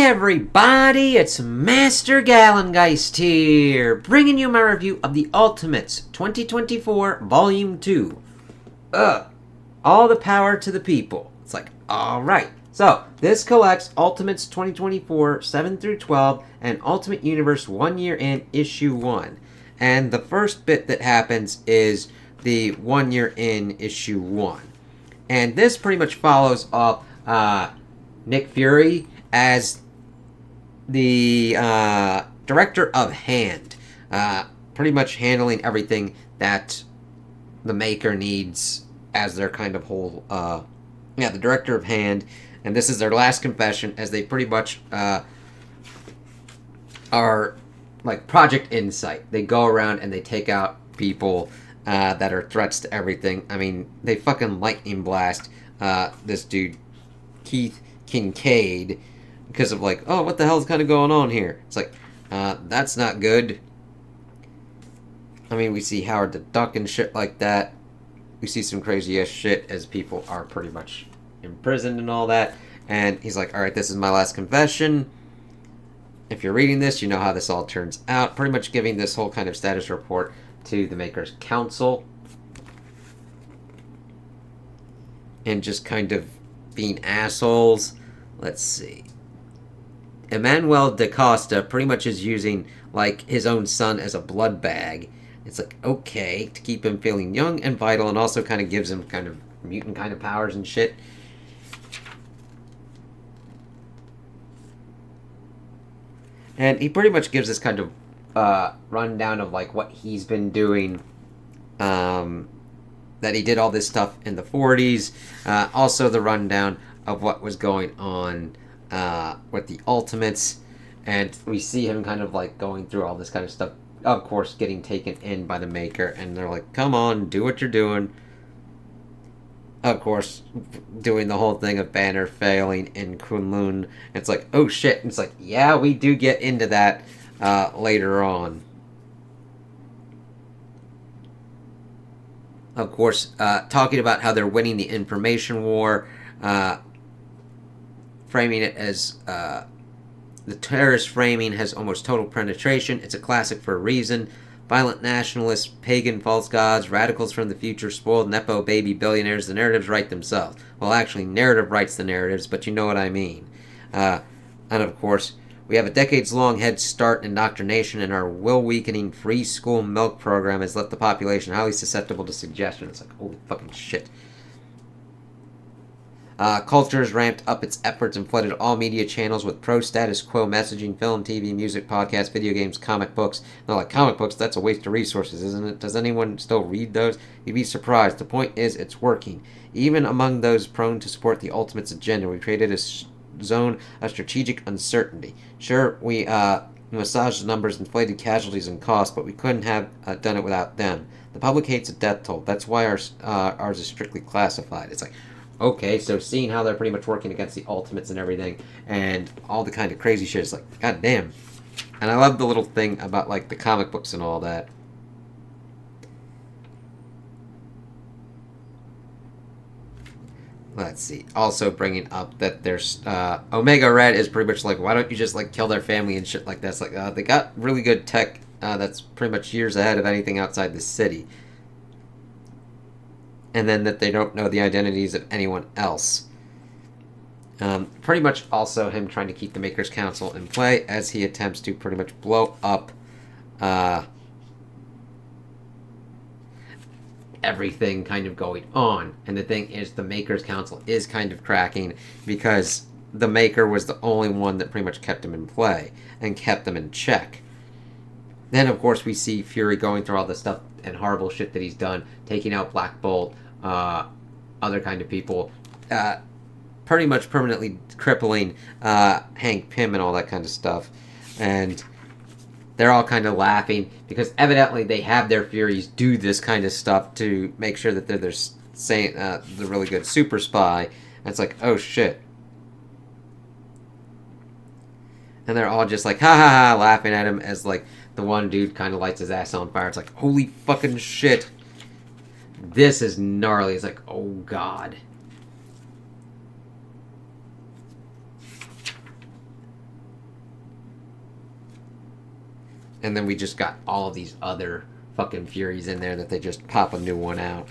everybody, it's Master Gallengeist here, bringing you my review of the Ultimates 2024 Volume 2. All the power to the people. It's like, alright. So, this collects Ultimates 2024 7 through 12 and Ultimate Universe 1 Year in Issue 1. And the first bit that happens is the 1 year in Issue 1. And this pretty much follows up Nick Fury as the director of Hand, pretty much handling everything that the Maker needs as their kind of whole, the director of Hand, and this is their last confession as they pretty much are like Project Insight. They go around and they take out people that are threats to everything. I mean, they fucking lightning blast this dude, Keith Kincaid, because of like, oh, what the hell's kind of going on here? It's like, that's not good. I mean, we see Howard the Duck and shit like that. We see some crazy ass shit as people are pretty much imprisoned and all that. And he's like, alright, this is my last confession. If you're reading this, you know how this all turns out. Pretty much giving this whole kind of status report to the Maker's Council. And just kind of being assholes. Let's see. Emmanuel da Costa pretty much is using, like, his own son as a blood bag. It's like, okay, to keep him feeling young and vital, and also kind of gives him kind of mutant kind of powers and shit. And he pretty much gives this kind of rundown of, like, what he's been doing. That he did all this stuff in the 40s. Also the rundown of what was going on with the Ultimates. And we see him kind of, like, going through all this kind of stuff. Of course, getting taken in by the Maker. And they're like, come on, do what you're doing. Of course, doing the whole thing of Banner failing in Kunlun. It's like, oh shit. And it's like, yeah, we do get into that later on. Of course, talking about how they're winning the information war. Framing it as the terrorist framing has almost total penetration. It's a classic for a reason. Violent nationalists, pagan false gods, radicals from the future, spoiled nepo baby billionaires. The narratives write themselves. Well, actually, narrative writes the narratives, but you know what I mean. And of course, we have a decades-long head start in indoctrination, and our will-weakening free school milk program has left the population highly susceptible to suggestion. It's like, holy fucking shit. Culture has ramped up its efforts and flooded all media channels with pro-status quo messaging, film, TV, music, podcasts, video games, comic books. And they're like, comic books, that's a waste of resources, isn't it? Does anyone still read those? You'd be surprised. The point is, it's working. Even among those prone to support the Ultimates agenda, we created a zone of strategic uncertainty. Sure, we massaged the numbers, inflated casualties and costs, but we couldn't have done it without them. The public hates a death toll. That's why ours is strictly classified. It's like, okay, so seeing how they're pretty much working against the Ultimates and everything, and all the kind of crazy shit, it's like, god damn. And I love the little thing about, like, the comic books and all that. Let's see. Also bringing up that there's Omega Red is pretty much like, why don't you just, like, kill their family and shit like that? It's like, they got really good tech that's pretty much years ahead of anything outside the city. And then that they don't know the identities of anyone else. Pretty much also him trying to keep the Maker's Council in play as he attempts to pretty much blow up everything kind of going on. And the thing is, the Maker's Council is kind of cracking because the Maker was the only one that pretty much kept him in play and kept them in check. Then, of course, we see Fury going through all the stuff and horrible shit that he's done, taking out Black Bolt, other kind of people, pretty much permanently crippling Hank Pym and all that kind of stuff. And they're all kind of laughing because evidently they have their Furies do this kind of stuff to make sure that they're the really good super spy. And it's like, oh shit. And they're all just like, ha ha ha, laughing at him as, like, the one dude kind of lights his ass on fire. It's like, holy fucking shit. This is gnarly. It's like, oh god. And then we just got all of these other fucking Furies in there that they just pop a new one out.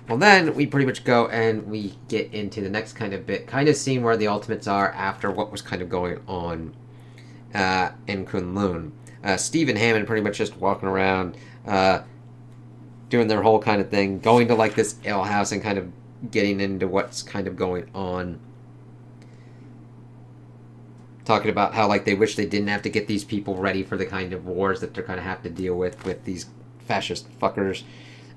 Well, then we pretty much go and we get into the next kind of bit, kind of seeing where the Ultimates are after what was kind of going on in Kunlun. Steve and Hammond pretty much just walking around, doing their whole kind of thing, going to like this alehouse and kind of getting into what's kind of going on. Talking about how like they wish they didn't have to get these people ready for the kind of wars that they're going to have to deal with these fascist fuckers.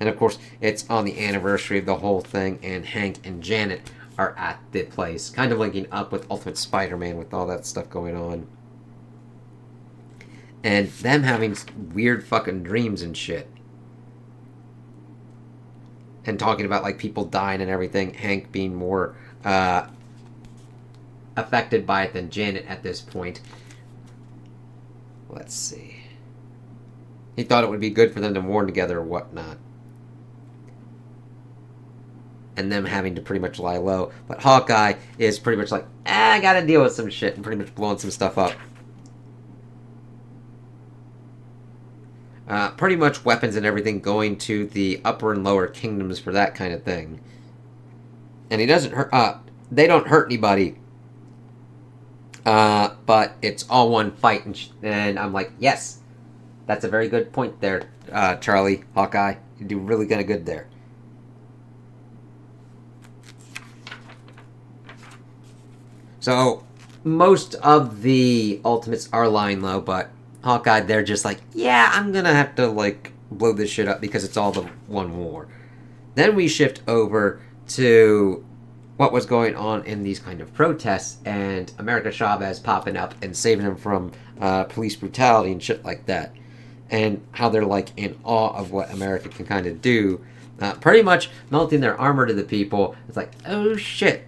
And of course, it's on the anniversary of the whole thing, and Hank and Janet are at the place, kind of linking up with Ultimate Spider-Man with all that stuff going on. And them having weird fucking dreams and shit. And talking about like people dying and everything, Hank being more affected by it than Janet at this point. Let's see. He thought it would be good for them to mourn together or whatnot. And them having to pretty much lie low. But Hawkeye is pretty much like, I gotta deal with some shit, and pretty much blowing some stuff up. Pretty much weapons and everything going to the upper and lower kingdoms for that kind of thing. And he doesn't hurt, they don't hurt anybody. But it's all one fight, and I'm like, yes, that's a very good point there, Charlie, Hawkeye. You do really kind of good there. So, most of the Ultimates are lying low, but Hawkeye, they're just like, yeah, I'm gonna have to, like, blow this shit up because it's all the one war. Then we shift over to what was going on in these kind of protests, and America Chavez popping up and saving them from police brutality and shit like that. And how they're, like, in awe of what America can kind of do. Pretty much melting their armor to the people. It's like, oh shit.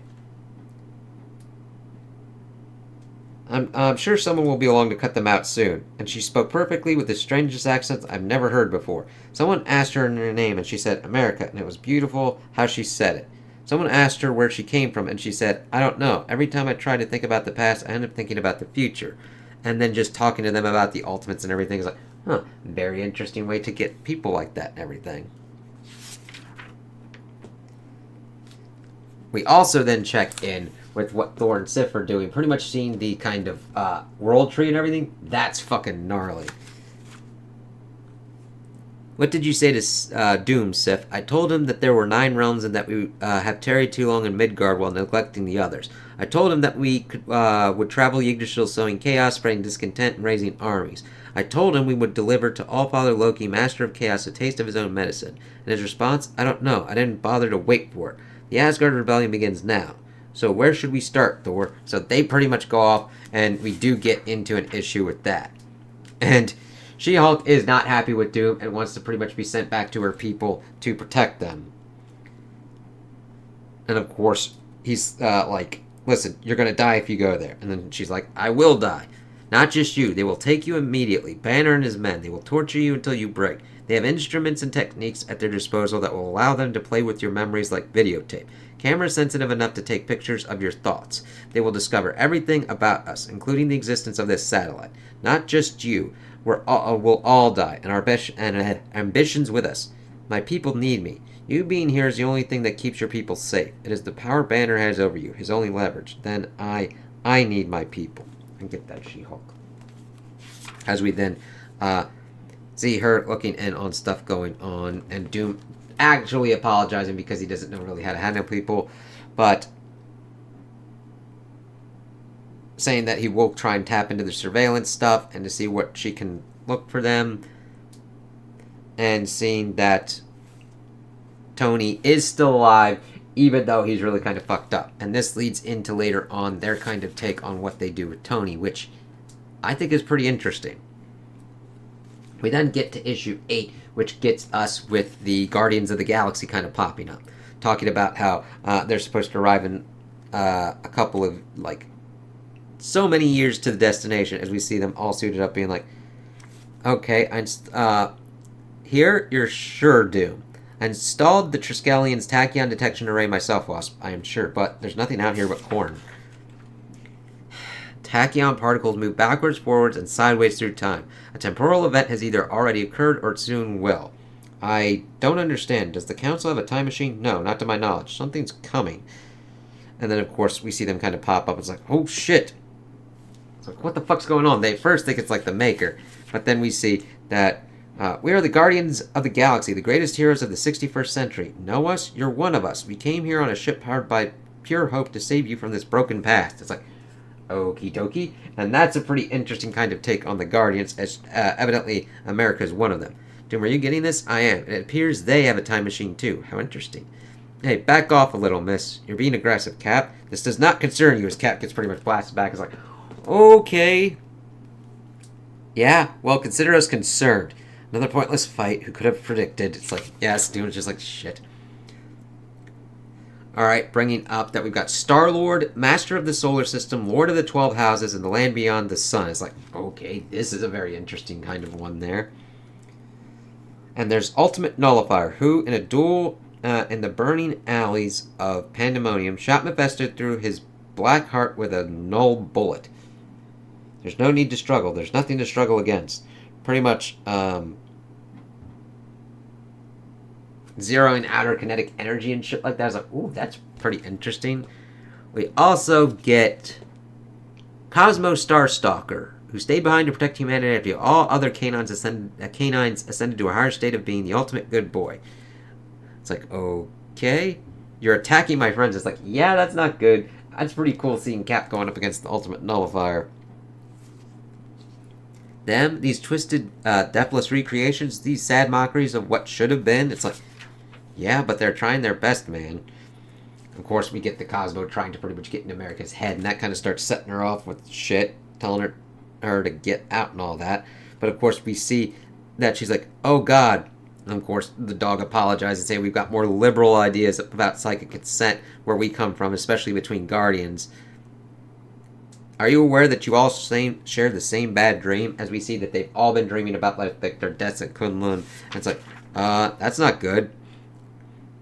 I'm sure someone will be along to cut them out soon. And she spoke perfectly with the strangest accent I've never heard before. Someone asked her her name, and she said America, and it was beautiful how she said it. Someone asked her where she came from, and she said, I don't know. Every time I try to think about the past, I end up thinking about the future. And then just talking to them about the Ultimates and everything is like, huh, very interesting way to get people like that and everything. We also then check in with what Thor and Sif are doing. Pretty much seeing the kind of world tree and everything. That's fucking gnarly. What did you say to Doom, Sif? I told him that there were 9 realms and that we have tarried too long in Midgard while neglecting the others. I told him that we would travel Yggdrasil sowing chaos, spreading discontent, and raising armies. I told him we would deliver to Allfather Loki, Master of Chaos, a taste of his own medicine. And his response? I don't know. I didn't bother to wait for it. The Asgard Rebellion begins now. So where should we start, Thor? So they pretty much go off, and we do get into an issue with that. And She-Hulk is not happy with Doom and wants to pretty much be sent back to her people to protect them. And of course, he's like, listen, you're going to die if you go there. And then she's like, I will die. Not just you. They will take you immediately. Banner and his men. They will torture you until you break. They have instruments and techniques at their disposal that will allow them to play with your memories like videotape. Cameras sensitive enough to take pictures of your thoughts. They will discover everything about us, including the existence of this satellite. Not just you. We'll all die, and our ambitions with us. My people need me. You being here is the only thing that keeps your people safe. It is the power Banner has over you, his only leverage. Then I need my people. And get that She-Hulk. As we then see her looking in on stuff going on, and Doom actually apologizing because he doesn't know really how to handle people, but saying that he will try and tap into the surveillance stuff and to see what she can look for them, and seeing that Tony is still alive even though he's really kind of fucked up. And this leads into later on their kind of take on what they do with Tony, which I think is pretty interesting. We then get to issue 8, which gets us with the Guardians of the Galaxy kind of popping up, talking about how they're supposed to arrive in a couple of, like, so many years to the destination, as we see them all suited up being like, okay, here you're sure Doom. I installed the Triskelion's tachyon detection array myself, Wasp, I am sure, but there's nothing out here but corn. tachyon particles move backwards, forwards, and sideways through time. A temporal event has either already occurred or it soon will. I don't understand. Does the council have a time machine? No, not to my knowledge. Something's coming. And then, of course, we see them kind of pop up. It's like, oh, shit. It's like, what the fuck's going on? They first think it's like the Maker. But then we see that we are the guardians of the galaxy, the greatest heroes of the 61st century. Know us? You're one of us. We came here on a ship powered by pure hope to save you from this broken past. It's like, okie dokie. And that's a pretty interesting kind of take on the Guardians, as evidently America is one of them. Doom, are you getting this? I am. It appears they have a time machine too. How interesting. Hey, back off a little, miss. You're being aggressive, Cap. This does not concern you, as Cap gets pretty much blasted back. It's like, okay. Yeah, well, consider us concerned. Another pointless fight. Who could have predicted? It's like, yes, Doom's just like, shit. Alright, bringing up that we've got Star-Lord, Master of the Solar System, Lord of the 12 Houses, and the land beyond the sun. It's like, okay, this is a very interesting kind of one there. And there's Ultimate Nullifier, who, in a duel in the burning alleys of Pandemonium, shot Mephisto through his black heart with a null bullet. There's no need to struggle. There's nothing to struggle against. Pretty much, zeroing outer kinetic energy and shit like that. I was like, ooh, that's pretty interesting. We also get Cosmo Starstalker, who stayed behind to protect humanity after all other canines ascended to a higher state of being, the ultimate good boy. It's like, okay, you're attacking my friends. It's like, yeah, that's not good. That's pretty cool seeing Cap going up against the ultimate nullifier. Them, these twisted, deathless recreations, these sad mockeries of what should have been. It's like, yeah, but they're trying their best, man. Of course, we get the Cosmo trying to pretty much get in America's head, and that kind of starts setting her off with shit, telling her to get out and all that. But of course, we see that she's like, oh God. And of course, the dog apologizes and say we've got more liberal ideas about psychic consent where we come from, especially between Guardians. Are you aware that you all share the same bad dream? As we see that they've all been dreaming about like their deaths at Kunlun. And it's like, that's not good.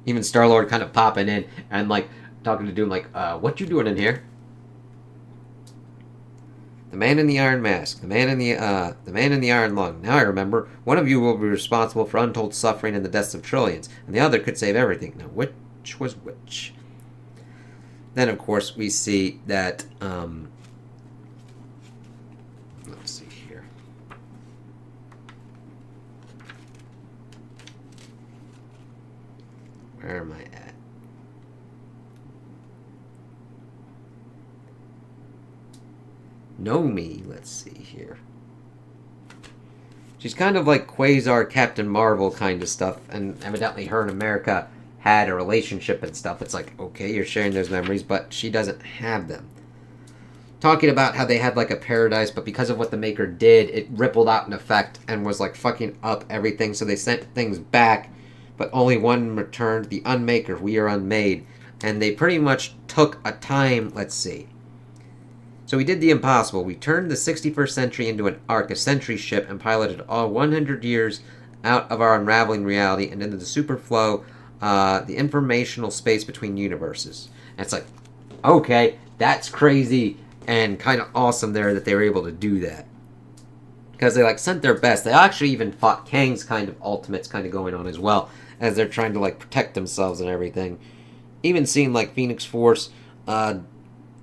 Even Star-Lord kind of popping in and like talking to Doom like, what you doing in here? The man in the iron mask, the man in the iron lung. Now I remember, one of you will be responsible for untold suffering and the deaths of trillions, and the other could save everything. Now, which was which? Then, of course, we see that, let's see here. Where am I at? Nomi, let's see here. She's kind of like Quasar, Captain Marvel kind of stuff, and evidently her and America had a relationship and stuff. It's like, okay, you're sharing those memories, but she doesn't have them. Talking about how they had like a paradise, but because of what the Maker did, it rippled out in effect and was like fucking up everything, so they sent things back, but only one returned, the Unmaker, we are unmade, and they pretty much took a time, let's see. So we did the impossible. We turned the 61st century into an arc, a century ship, and piloted all 100 years out of our unraveling reality and into the superflow, the informational space between universes. And it's like, okay, that's crazy and kind of awesome there that they were able to do that. Because they like sent their best. They actually even fought Kang's kind of ultimates kind of going on as well, as they're trying to like protect themselves and everything. Even seeing like Phoenix Force,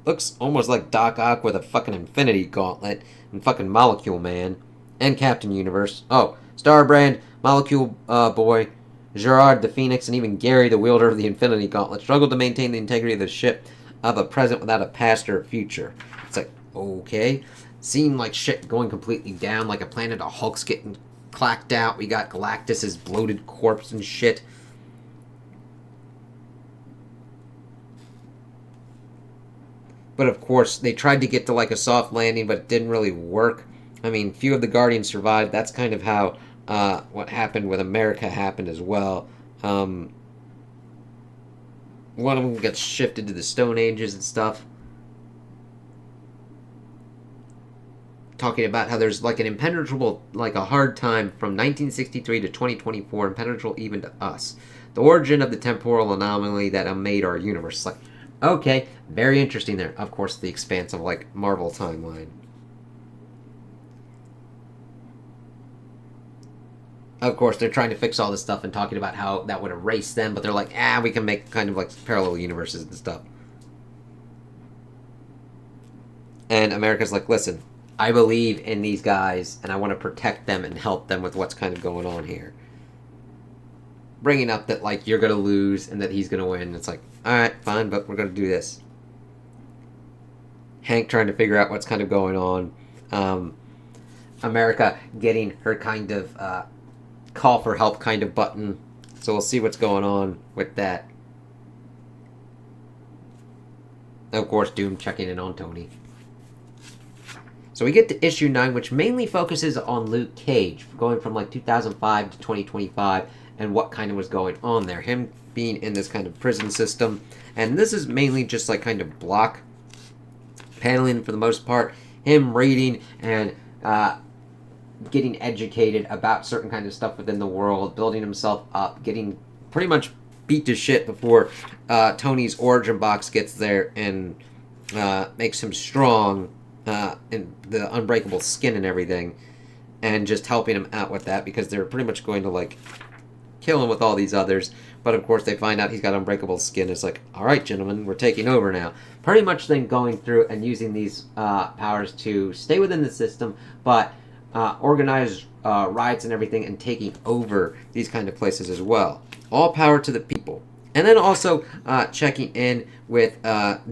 looks almost like Doc Ock with a fucking Infinity Gauntlet, and fucking Molecule Man, and Captain Universe. Oh, Starbrand, Molecule Boy, Gerard the Phoenix, and even Gary the wielder of the Infinity Gauntlet struggled to maintain the integrity of the ship of a present without a past or a future. It's like, okay. Seemed like shit going completely down, like a planet of Hulk's getting clacked out. We got Galactus's bloated corpse and shit. But of course, they tried to get to like a soft landing, but it didn't really work. I mean, few of the Guardians survived. That's kind of how what happened with America happened as well. One of them gets shifted to the Stone Ages and stuff. Talking about how there's like an impenetrable, like a hard time from 1963 to 2024, impenetrable even to us. The origin of the temporal anomaly that made our universe. Like, Okay, very interesting there. Of course, the expanse of like Marvel timeline. Of course, they're trying to fix all this stuff and talking about how that would erase them, but they're like, we can make kind of like parallel universes and stuff. And America's like, listen, I believe in these guys, and I want to protect them and help them with what's kind of going on here. Bringing up that like you're gonna lose and that he's gonna win. It's like, all right, fine, but we're gonna do this. Hank trying to figure out what's kind of going on. America getting her kind of call for help kind of button. So we'll see what's going on with that. Of course, Doom checking in on Tony. So we get to issue 9, which mainly focuses on Luke Cage, going from like 2005 to 2025, and what kind of was going on there. Him being in this kind of prison system. And this is mainly just like kind of block paneling for the most part. Him reading and getting educated about certain kind of stuff within the world, building himself up, getting pretty much beat to shit before Tony's origin box gets there and makes him strong in the unbreakable skin and everything, and just helping him out with that because they're pretty much going to like kill him with all these others. But of course they find out he's got unbreakable skin. It's like, all right, gentlemen, we're taking over now. Pretty much then going through and using these powers to stay within the system, but organize riots and everything and taking over these kind of places as well. All power to the people. And then also checking in with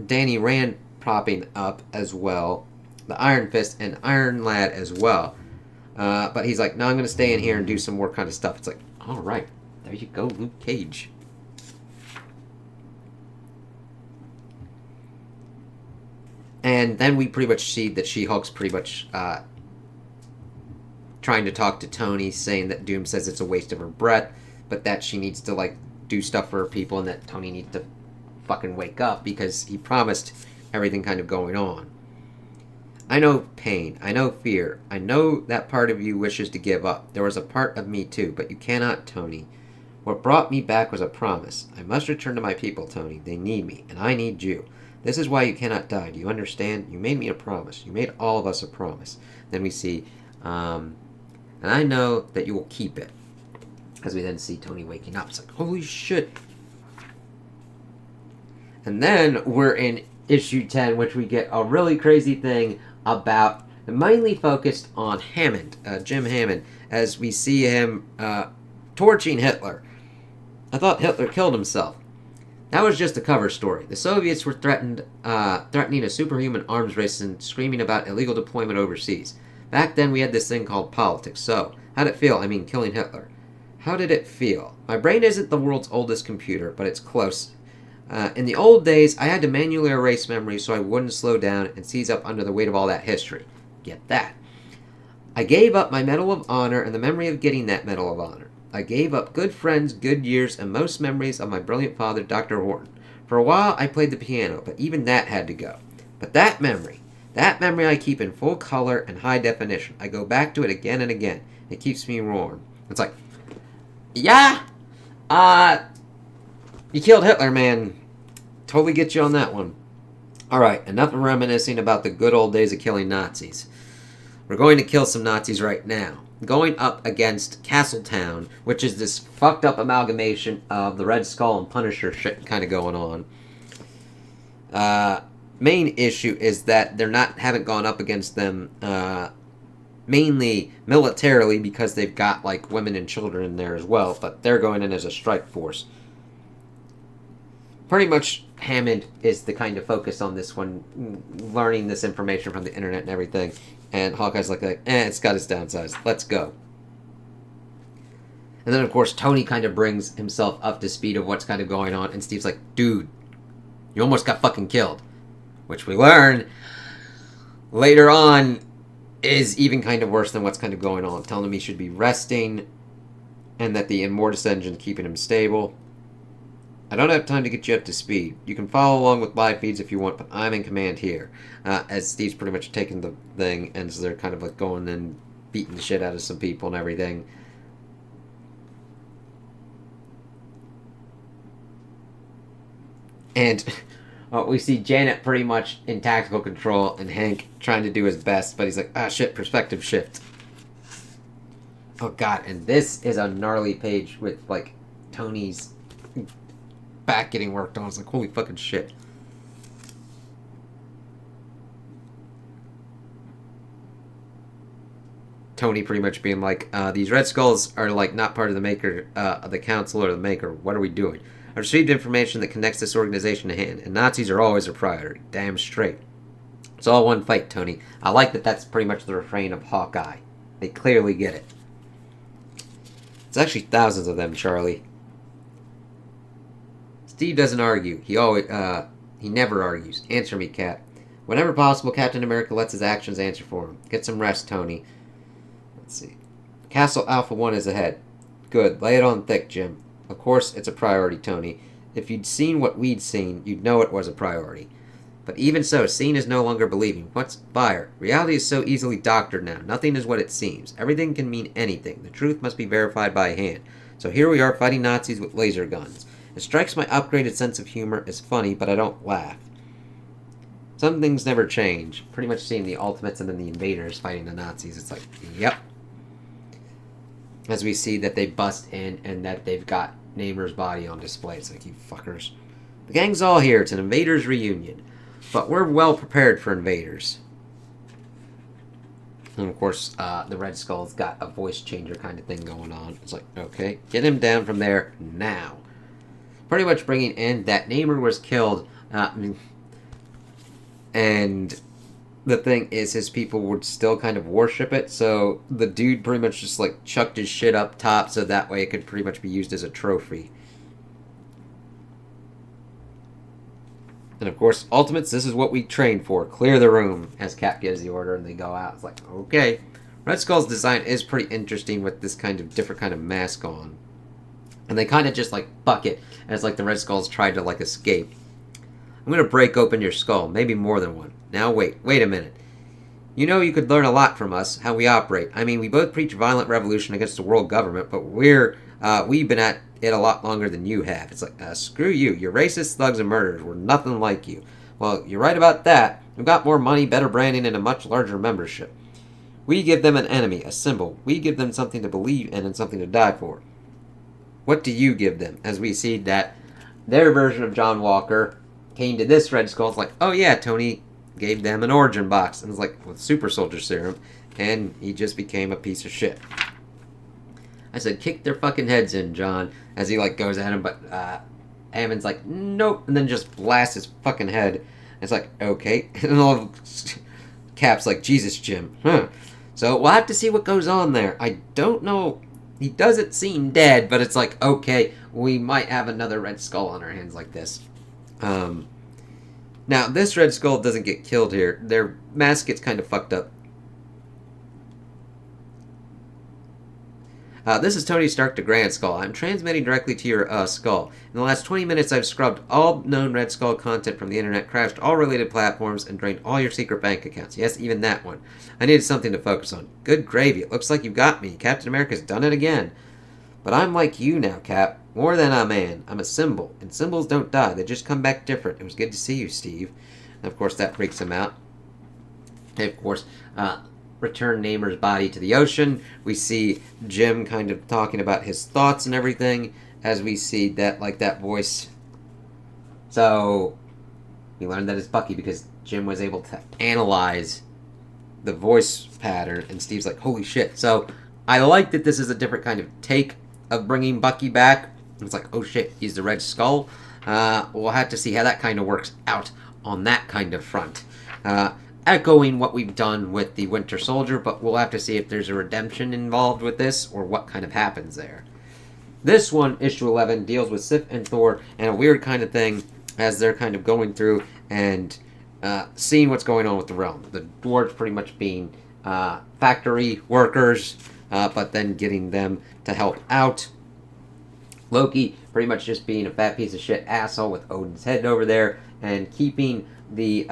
Danny Rand propping up as well. The Iron Fist and Iron Lad as well. But he's like, no, I'm going to stay in here and do some more kind of stuff. It's like, all right, there you go, Luke Cage. And then we pretty much see that She-Hulk's pretty much trying to talk to Tony, saying that Doom says it's a waste of her breath, but that she needs to like do stuff for her people, and that Tony needs to fucking wake up because he promised everything kind of going on. I know pain. I know fear. I know that part of you wishes to give up. There was a part of me too, but you cannot, Tony. What brought me back was a promise. I must return to my people, Tony. They need me, and I need you. This is why you cannot die. Do you understand? You made me a promise. You made all of us a promise. Then we see, and I know that you will keep it. As we then see Tony waking up. It's like, holy shit. And then we're in issue 10, which we get a really crazy thing about, mainly focused on Hammond, Jim Hammond, as we see him torching Hitler. I thought Hitler killed himself. That was just a cover story. The Soviets were threatening a superhuman arms race and screaming about illegal deployment overseas. Back then we had this thing called politics. So, how'd it feel? I mean, killing Hitler. How did it feel? My brain isn't the world's oldest computer, but it's close. In the old days, I had to manually erase memories so I wouldn't slow down and seize up under the weight of all that history. Get that. I gave up my Medal of Honor and the memory of getting that Medal of Honor. I gave up good friends, good years, and most memories of my brilliant father, Dr. Horton. For a while, I played the piano, but even that had to go. But that memory I keep in full color and high definition. I go back to it again and again. It keeps me warm. It's like, yeah, you killed Hitler, man. Totally get you on that one. Alright, enough of reminiscing about the good old days of killing Nazis. We're going to kill some Nazis right now. Going up against Castletown, which is this fucked up amalgamation of the Red Skull and Punisher shit kind of going on. Main issue is that haven't gone up against them mainly militarily because they've got like women and children in there as well, but they're going in as a strike force. Pretty much Hammond is the kind of focus on this one, learning this information from the internet and everything, and Hawkeye's like, it's got its downsides, let's go. And then of course Tony kind of brings himself up to speed of what's kind of going on, and Steve's like, dude, you almost got fucking killed. Which we learn later on is even kind of worse than what's kind of going on. Telling him he should be resting, and that the Immortus engine's keeping him stable. I don't have time to get you up to speed. You can follow along with live feeds if you want, but I'm in command here. As Steve's pretty much taking the thing, and so they're kind of like going and beating the shit out of some people and everything. And We see Janet pretty much in tactical control and Hank trying to do his best, but he's like, ah, shit, perspective shift. Oh, God, and this is a gnarly page with, like, Tony's back getting worked on. It's like, holy fucking shit. Tony pretty much being like, these Red Skulls are, like, not part of the maker, of the council or the maker. What are we doing? I received information that connects this organization to hand, and Nazis are always a priority. Damn straight. It's all one fight, Tony. I like that that's pretty much the refrain of Hawkeye. They clearly get it. It's actually thousands of them, Charlie. Steve doesn't argue. He never argues. Answer me, Cap. Whenever possible, Captain America lets his actions answer for him. Get some rest, Tony. Let's see. Castle Alpha 1 is ahead. Good. Lay it on thick, Jim. Of course, it's a priority, Tony. If you'd seen what we'd seen, you'd know it was a priority. But even so, seeing is no longer believing. What's fire? Reality is so easily doctored now. Nothing is what it seems. Everything can mean anything. The truth must be verified by hand. So here we are fighting Nazis with laser guns. It strikes my upgraded sense of humor as funny, but I don't laugh. Some things never change. Pretty much seeing the Ultimates and then the Invaders fighting the Nazis. It's like, yep. As we see that they bust in and that they've got Namor's body on display. It's like, you fuckers. The gang's all here. It's an Invaders reunion. But we're well prepared for invaders. And of course, the Red Skull's got a voice changer kind of thing going on. It's like, okay, get him down from there now. Pretty much bringing in that Namor was killed. And the thing is, his people would still kind of worship it. So the dude pretty much just like chucked his shit up top so that way it could pretty much be used as a trophy. And of course, Ultimates, this is what we trained for. Clear the room, as Cap gives the order, and they go out. It's like, okay. Red Skull's design is pretty interesting with this kind of different kind of mask on. And they kind of just, like, buck it, as, like, the Red Skulls tried to, like, escape. I'm going to break open your skull, maybe more than one. Now, wait a minute. You know you could learn a lot from us, how we operate. I mean, we both preach violent revolution against the world government, but we've been at it a lot longer than you have. It's like, screw you. You're racist, thugs, and murderers. We're nothing like you. Well, you're right about that. We've got more money, better branding, and a much larger membership. We give them an enemy, a symbol. We give them something to believe in and something to die for. What do you give them? As we see that their version of John Walker came to this Red Skull. It's like, oh yeah, Tony gave them an origin box. And it's like, with super soldier serum. And he just became a piece of shit. I said, kick their fucking heads in, John, as he, like, goes at him, but, Hammond's like, nope, and then just blasts his fucking head. And it's like, okay. And all of Cap's like, Jesus, Jim. Huh. So, we'll have to see what goes on there. I don't know. He doesn't seem dead, but it's like, okay, we might have another Red Skull on our hands like this. Now, this Red Skull doesn't get killed here. Their mask gets kind of fucked up. This is Tony Stark to Grand Skull. I'm transmitting directly to your skull. In the last 20 minutes, I've scrubbed all known Red Skull content from the internet, crashed all related platforms, and drained all your secret bank accounts. Yes, even that one. I needed something to focus on. Good gravy. It looks like you got me. Captain America's done it again. But I'm like you now, Cap. More than a man. I'm a symbol. And symbols don't die. They just come back different. It was good to see you, Steve. And of course, that freaks him out. And of course, return Namor's body to the ocean. We see Jim kind of talking about his thoughts and everything as we see that, like, that voice. So we learned that it's Bucky because Jim was able to analyze the voice pattern, and Steve's like, holy shit. So I like that this is a different kind of take of bringing Bucky back. It's like, oh shit, he's the Red Skull. We'll have to see how that kind of works out on that kind of front. Echoing what we've done with the Winter Soldier, but we'll have to see if there's a redemption involved with this, or what kind of happens there. This one, issue 11, deals with Sif and Thor, and a weird kind of thing, as they're kind of going through and seeing what's going on with the realm. The dwarves pretty much being factory workers, but then getting them to help out. Loki pretty much just being a fat piece of shit asshole with Odin's head over there, and keeping the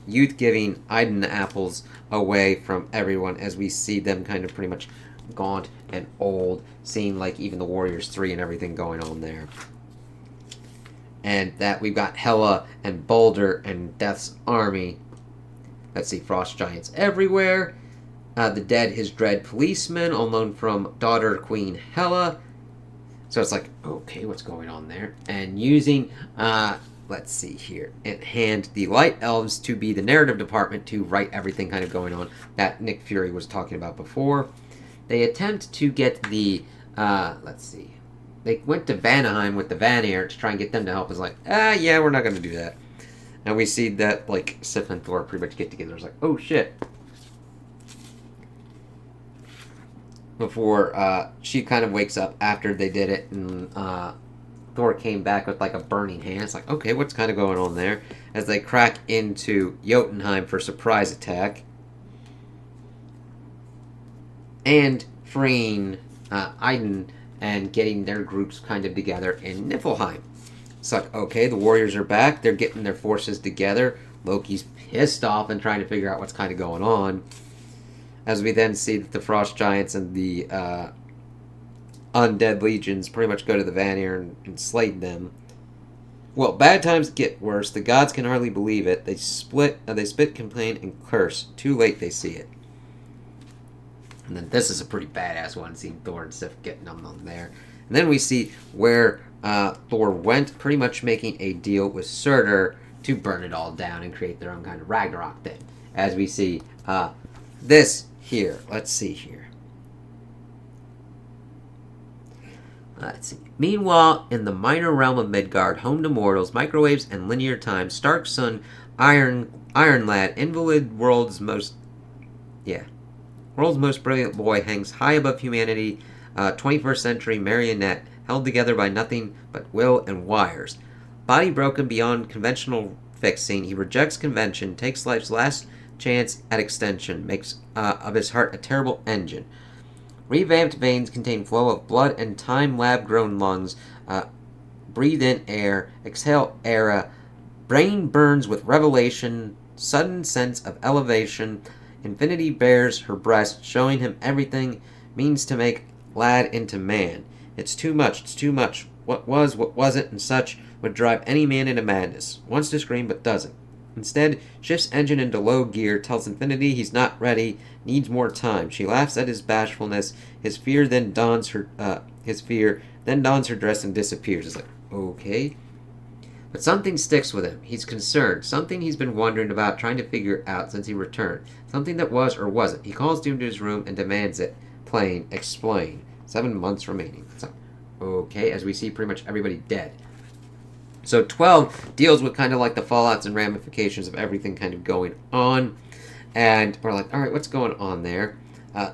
youth giving Iden apples away from everyone, as we see them kind of pretty much gaunt and old, seeing like even the Warriors 3 and everything going on there. and that we've got Hela and Boulder and Death's army. Let's see, frost giants everywhere. The dead is dread policemen, on loan from daughter Queen Hela. So it's like, okay, what's going on there? And using, let's see here, in hand, the light elves to be the narrative department to write everything kind of going on that Nick Fury was talking about before. They attempt to get the, let's see, they went to Vanaheim with the Vanir to try and get them to help. It's like, yeah, we're not going to do that. And we see that, like, Sif and Thor pretty much get together. It's like, oh, shit. Before she kind of wakes up after they did it, and Thor came back with, like, a burning hand. It's like, okay, what's kind of going on there? As they crack into Jotunheim for a surprise attack. And freeing Iden and getting their groups kind of together in Niflheim. It's like, okay, the warriors are back. They're getting their forces together. Loki's pissed off and trying to figure out what's kind of going on. As we then see that the Frost Giants and the Undead Legions pretty much go to the Vanir and slay them. Well, bad times get worse. The gods can hardly believe it. They split, they spit, complain, and curse. Too late they see it. And then this is a pretty badass one, seeing Thor and Sif getting them on there. And then we see where Thor went, pretty much making a deal with Surtur to burn it all down and create their own kind of Ragnarok thing. As we see this here. Let's see here. Let's see. Meanwhile, in the minor realm of Midgard, home to mortals, microwaves, and linear time, Stark's son, Iron Lad, invalid world's most brilliant boy, hangs high above humanity, 21st century marionette, held together by nothing but will and wires. Body broken beyond conventional fixing, he rejects convention, takes life's last chance at extension, makes of his heart a terrible engine. Revamped veins contain flow of blood and time lab-grown lungs. Breathe in air, exhale air. Brain burns with revelation, sudden sense of elevation. Infinity bears her breast, showing him everything means to make lad into man. It's too much. What was, what wasn't, and such would drive any man into madness. Wants to scream, but doesn't. Instead, shifts engine into low gear, tells Infinity he's not ready, needs more time. She laughs at his bashfulness. His fear then dons her dress and disappears. It's like, okay. But something sticks with him. He's concerned. Something he's been wondering about, trying to figure out since he returned. Something that was or wasn't. He calls Doom to his room and demands it. Plain, explain. 7 months remaining. It's like, okay, as we see pretty much everybody dead. So 12 deals with kind of like the fallouts and ramifications of everything kind of going on. And we're like, all right, what's going on there?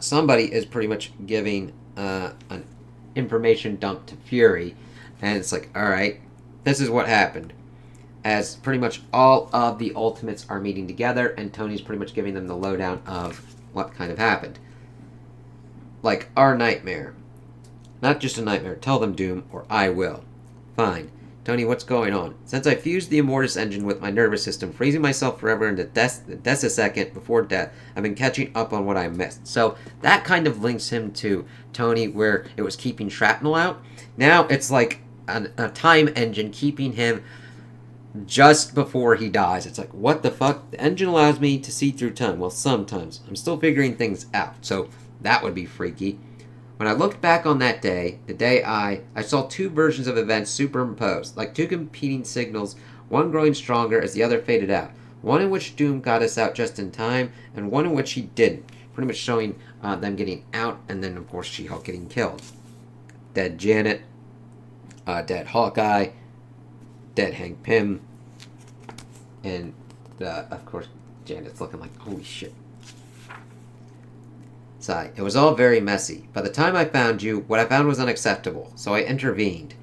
Somebody is pretty much giving an information dump to Fury. And it's like, all right, this is what happened. As pretty much all of the Ultimates are meeting together, and Tony's pretty much giving them the lowdown of what kind of happened. Like, our nightmare. Not just a nightmare. Tell them, Doom, or I will. Fine. Tony, what's going on? Since I fused the Immortus engine with my nervous system, freezing myself forever into decasecond before death, I've been catching up on what I missed. So that kind of links him to Tony, where it was keeping shrapnel out. Now it's like a time engine keeping him just before he dies. It's like, what the fuck? The engine allows me to see through time. Well, sometimes. I'm still figuring things out. So that would be freaky. When I looked back on that day, the day I saw two versions of events superimposed, like two competing signals, one growing stronger as the other faded out. One in which Doom got us out just in time, and one in which he didn't. Pretty much showing them getting out, and then, of course, She-Hulk getting killed. Dead Janet, dead Hawkeye, dead Hank Pym, and, of course, Janet's looking like, holy shit. Sigh. It was all very messy. By the time I found you, what I found was unacceptable, so I intervened.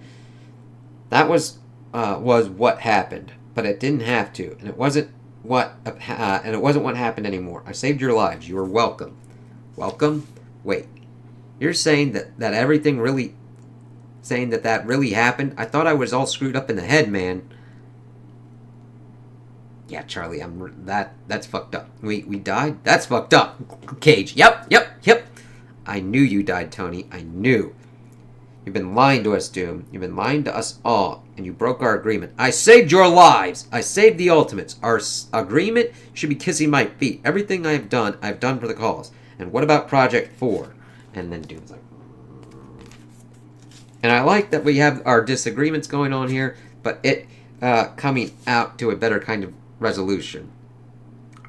That was what happened, but it didn't have to, and it wasn't what happened anymore. I saved your lives. You were welcome. Welcome? Wait. You're saying that everything really, saying that really happened? I thought I was all screwed up in the head, man. Yeah, Charlie, that's fucked up. We died? That's fucked up. Cage. Yep. I knew you died, Tony. I knew. You've been lying to us, Doom. You've been lying to us all. and you broke our agreement. I saved your lives. I saved the Ultimates. Our agreement should be kissing my feet. Everything I've done for the cause. And what about Project 4? And then Doom's like... And I like that we have our disagreements going on here, but it coming out to a better kind of resolution.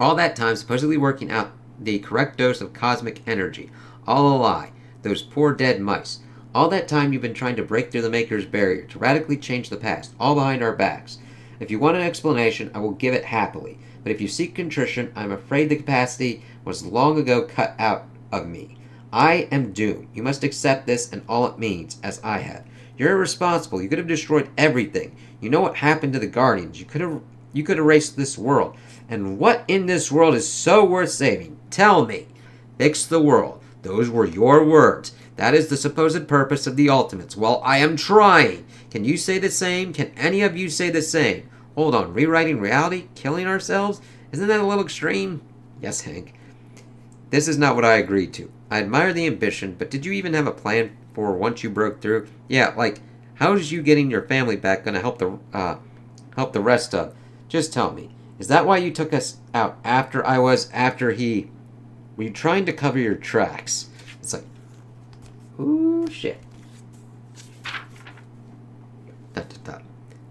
All that time supposedly working out the correct dose of cosmic energy. All a lie. Those poor dead mice. All that time you've been trying to break through the Maker's barrier, to radically change the past, all behind our backs. If you want an explanation, I will give it happily. But if you seek contrition, I am afraid the capacity was long ago cut out of me. I am doomed. You must accept this and all it means, as I have. You're irresponsible. You could have destroyed everything. You know what happened to the Guardians. You could erase this world. And what in this world is so worth saving? Tell me. Fix the world. Those were your words. That is the supposed purpose of the Ultimates. Well, I am trying. Can you say the same? Can any of you say the same? Hold on. Rewriting reality? Killing ourselves? Isn't that a little extreme? Yes, Hank. This is not what I agreed to. I admire the ambition, but did you even have a plan for once you broke through? Yeah, like, how is you getting your family back going to help the rest of? Just tell me. Is that why you took us out after he... Were you trying to cover your tracks? It's like, ooh, shit.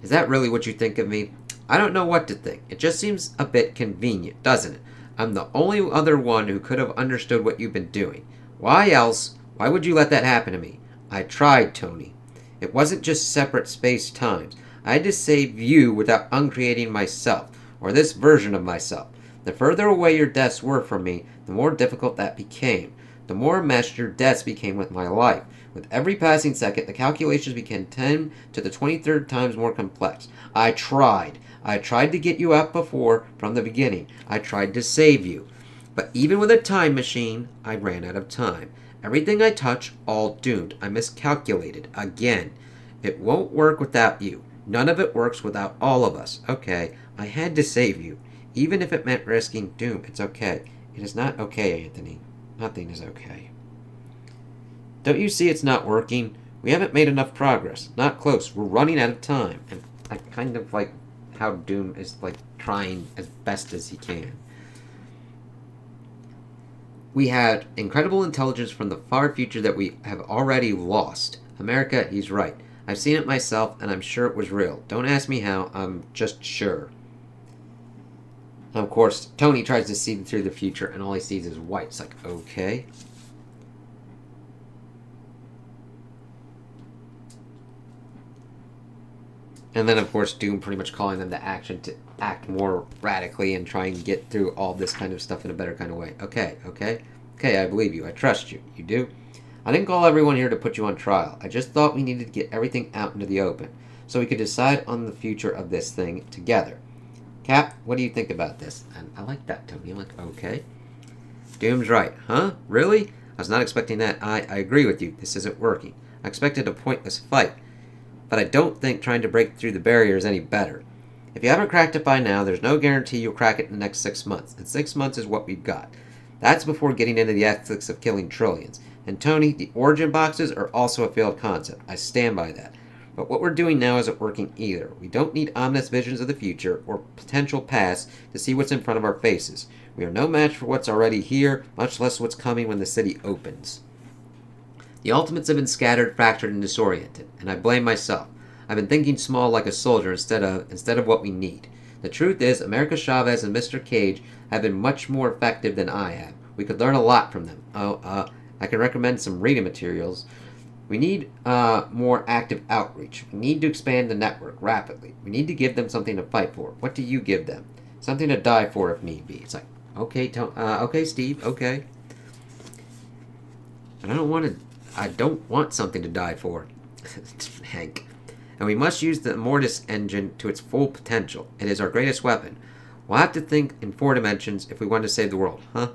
Is that really what you think of me? I don't know what to think. It just seems a bit convenient, doesn't it? I'm the only other one who could have understood what you've been doing. Why else? Why would you let that happen to me? I tried, Tony. It wasn't just separate space-times. I had to save you without uncreating myself, or this version of myself. The further away your deaths were from me, the more difficult that became. The more enmeshed your deaths became with my life. With every passing second, the calculations became 10 to the 23rd times more complex. I tried. I tried to get you out before, from the beginning. I tried to save you. But even with a time machine, I ran out of time. Everything I touch, all doomed. I miscalculated. Again. It won't work without you. None of it works without all of us. Okay, I had to save you. Even if it meant risking doom, it's okay. It is not okay, Anthony. Nothing is okay. Don't you see it's not working? We haven't made enough progress. Not close. We're running out of time. And I kind of like how Doom is like trying as best as he can. We had incredible intelligence from the far future that we have already lost. America, he's right. I've seen it myself, and I'm sure it was real. Don't ask me how. I'm just sure. And of course, Tony tries to see through the future, and all he sees is white. It's like, okay. And then, of course, Doom pretty much calling them to action to act more radically and try and get through all this kind of stuff in a better kind of way. Okay, I believe you. I trust you. You do? I didn't call everyone here to put you on trial. I just thought we needed to get everything out into the open so we could decide on the future of this thing together. Cap, what do you think about this? And I like that, Tony. I'm like, okay. Doom's right. Huh? Really? I was not expecting that. I agree with you. This isn't working. I expected a pointless fight. But I don't think trying to break through the barrier is any better. If you haven't cracked it by now, there's no guarantee you'll crack it in the next 6 months. And 6 months is what we've got. That's before getting into the ethics of killing trillions. And Tony, the origin boxes are also a failed concept. I stand by that. But what we're doing now isn't working either. We don't need ominous visions of the future or potential past to see what's in front of our faces. We are no match for what's already here, much less what's coming when the city opens. The Ultimates have been scattered, fractured, and disoriented, and I blame myself. I've been thinking small like a soldier instead of what we need. The truth is, America Chavez and Mr. Cage have been much more effective than I have. We could learn a lot from them. I can recommend some reading materials. We need more active outreach. We need to expand the network rapidly. We need to give them something to fight for. What do you give them? Something to die for if need be. It's like, okay, Steve, okay. And I don't want something to die for. Hank. And we must use the Mortis engine to its full potential. It is our greatest weapon. We'll have to think in 4 dimensions if we want to save the world, huh?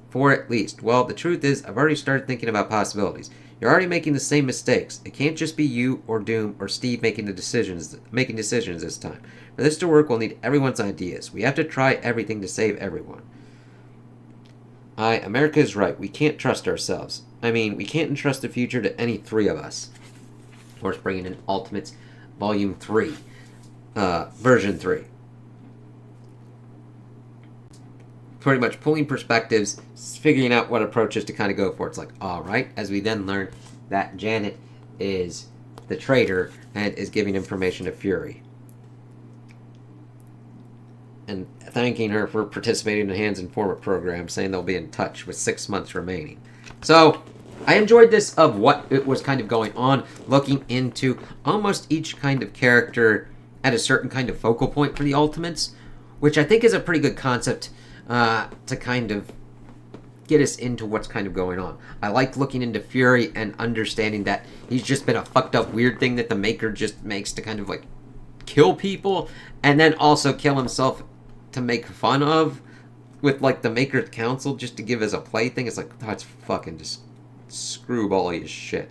4 at least. Well, the truth is, I've already started thinking about possibilities. You're already making the same mistakes. It can't just be you or Doom or Steve making decisions this time. For this to work, we'll need everyone's ideas. We have to try everything to save everyone. America is right. We can't trust ourselves. I mean, we can't entrust the future to any 3 of us. Of course, bringing in Ultimates. Volume 3, Version 3. Pretty much pulling perspectives, figuring out what approaches to kind of go for. It's like, alright, as we then learn that Janet is the traitor and is giving information to Fury. And thanking her for participating in the Hands Informant program, saying they'll be in touch with 6 months remaining. So, I enjoyed this of what it was kind of going on, looking into almost each kind of character at a certain kind of focal point for the Ultimates, which I think is a pretty good concept to kind of get us into what's kind of going on. I like looking into Fury and understanding that he's just been a fucked up weird thing that the Maker just makes to kind of like kill people, and then also kill himself to make fun of with like the Maker Council just to give as a plaything. It's like, that's fucking just screwball-y as shit.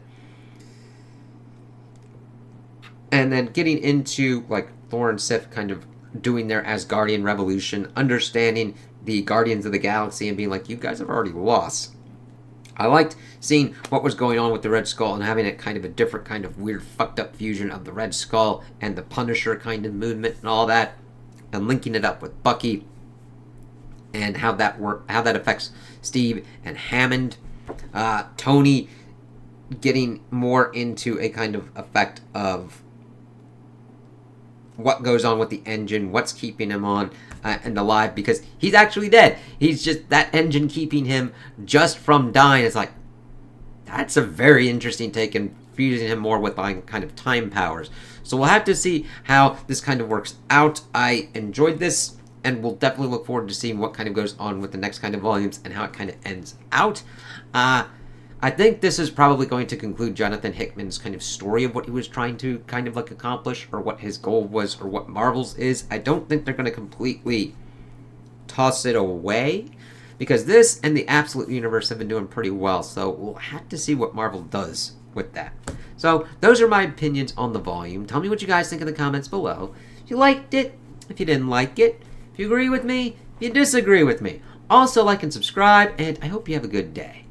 And then getting into like Thor and Sif kind of doing their Asgardian revolution, understanding the Guardians of the Galaxy and being like, you guys have already lost. I liked seeing what was going on with the Red Skull and having it kind of a different kind of weird fucked up fusion of the Red Skull and the Punisher kind of movement and all that, and linking it up with Bucky and how that affects Steve and Hammond. Tony getting more into a kind of effect of what goes on with the engine, what's keeping him on and alive, because he's actually dead. He's just that engine keeping him just from dying. It's like, that's a very interesting take, and fusing him more with like kind of time powers. So we'll have to see how this kind of works out. I enjoyed this, and we'll definitely look forward to seeing what kind of goes on with the next kind of volumes and how it kind of ends out. I think this is probably going to conclude Jonathan Hickman's kind of story of what he was trying to kind of like accomplish, or what his goal was, or what Marvel's is. I don't think they're going to completely toss it away, because this and the Absolute Universe have been doing pretty well, so we'll have to see what Marvel does with that. So those are my opinions on the volume. Tell me what you guys think in the comments below. If you liked it, if you didn't like it, if you agree with me, if you disagree with me. Also, like and subscribe, and I hope you have a good day.